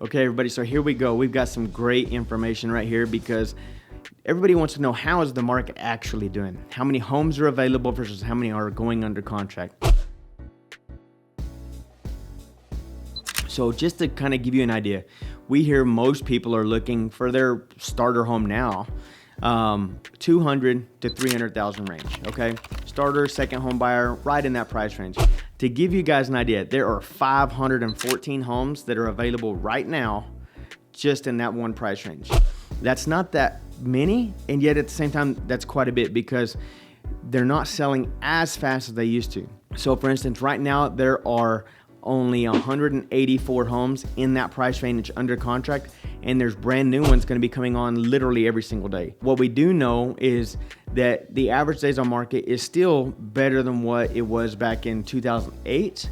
Okay, everybody, so here we go. We've got some great information right here because everybody wants to know, how is the market actually doing? How many homes are available versus how many are going under contract? So just to kind of give you an idea, we hear most people are looking for their starter home now, 200 to 300,000 range, okay? Starter, second home buyer, right in that price range. To give you guys an idea, there are 514 homes that are available right now just in that one price range. That's not that many, and yet at the same time, that's quite a bit because they're not selling as fast as they used to. So for instance, right now, there are only 184 homes in that price range under contract, and there's brand new ones going to be coming on literally every single day. What we do know is that the average days on market is still better than what it was back in 2008.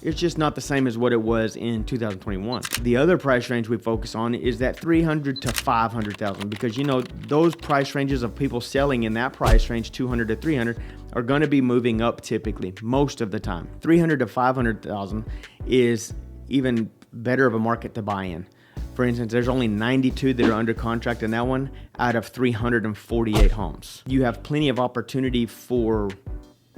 It's just not the same as what it was in 2021. The other price range we focus on is that 300 to 500,000, because you know those price ranges of people selling in that price range, 200 to 300, are going to be moving up typically most of the time. 300 to 500,000 is even better of a market to buy in. For instance, there's only 92 that are under contract in that one out of 348 homes. You have plenty of opportunity for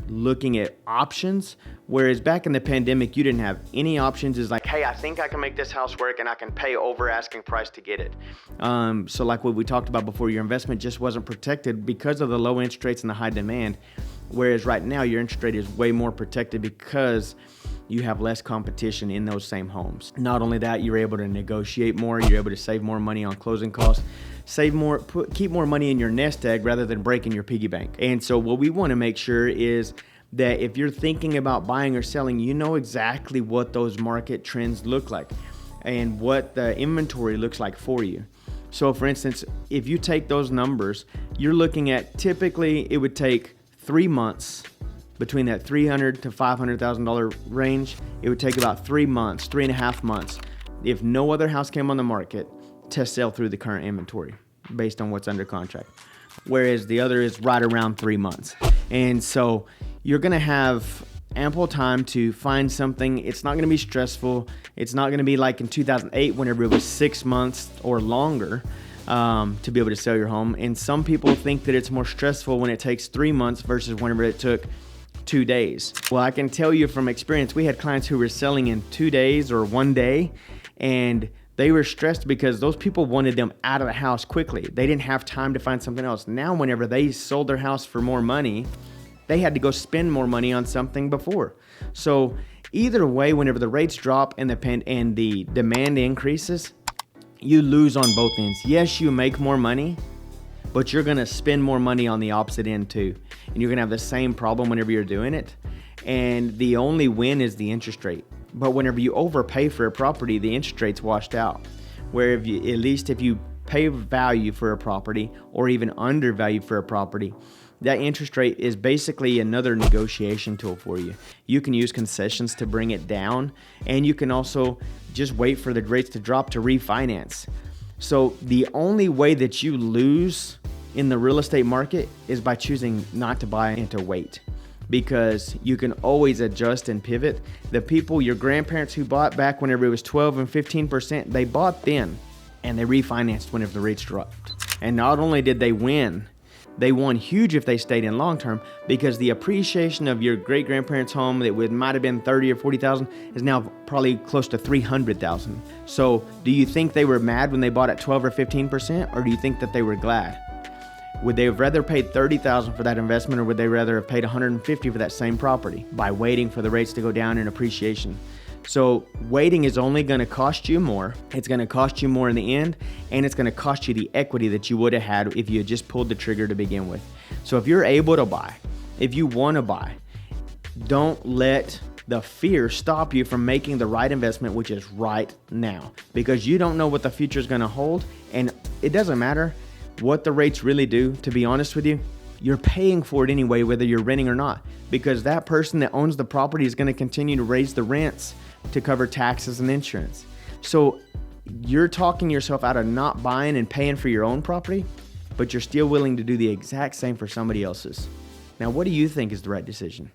looking at options, whereas back in the pandemic, you didn't have any options. It's like, hey, I think I can make this house work and I can pay over asking price to get it. So like what we talked about before, your investment just wasn't protected because of the low interest rates and the high demand. Whereas right now, your interest rate is way more protected because you have less competition in those same homes. Not only that, you're able to negotiate more, you're able to save more money on closing costs, save more, keep more money in your nest egg rather than breaking your piggy bank. And so what we want to make sure is that if you're thinking about buying or selling, you know exactly what those market trends look like and what the inventory looks like for you. So for instance, if you take those numbers, you're looking at, typically it would take 3 months between that $300,000 to $500,000 range. It would take about 3 months, 3.5 months, if no other house came on the market, to sell through the current inventory based on what's under contract. Whereas the other is right around 3 months. And so you're gonna have ample time to find something. It's not gonna be stressful. It's not gonna be like in 2008 whenever it was 6 months or longer to be able to sell your home. And some people think that it's more stressful when it takes 3 months versus whenever it took 2 days. Well, I can tell you from experience, we had clients who were selling in 2 days or 1 day, and they were stressed because those people wanted them out of the house quickly. They didn't have time to find something else. Now, whenever they sold their house for more money, they had to go spend more money on something before. So either way, whenever the rates drop and the demand increases, you lose on both ends. Yes, you make more money, but you're gonna spend more money on the opposite end too. And you're gonna have the same problem whenever you're doing it. And the only win is the interest rate. But whenever you overpay for a property, the interest rate's washed out. Where if you, at least if you pay value for a property or even undervalue for a property, that interest rate is basically another negotiation tool for you. You can use concessions to bring it down, and you can also just wait for the rates to drop to refinance. So the only way that you lose in the real estate market is by choosing not to buy and to wait, because you can always adjust and pivot. The people, your grandparents who bought back whenever it was 12 and 15%, they bought then and they refinanced whenever the rates dropped. And not only did they win, they won huge if they stayed in long term, because the appreciation of your great grandparents' home that might have been 30 or 40,000 is now probably close to 300,000. So do you think they were mad when they bought at 12 or 15%, or do you think that they were glad? Would they have rather paid 30,000 for that investment, or would they rather have paid 150 for that same property by waiting for the rates to go down in appreciation? So waiting is only going to cost you more. It's going to cost you more in the end, and it's going to cost you the equity that you would have had if you had just pulled the trigger to begin with. So if you're able to buy, if you want to buy, don't let the fear stop you from making the right investment, which is right now, because you don't know what the future is going to hold. And it doesn't matter what the rates really do. To be honest with you, you're paying for it anyway, whether you're renting or not, because that person that owns the property is going to continue to raise the rents to cover taxes and insurance. So you're talking yourself out of not buying and paying for your own property, but you're still willing to do the exact same for somebody else's. Now, what do you think is the right decision?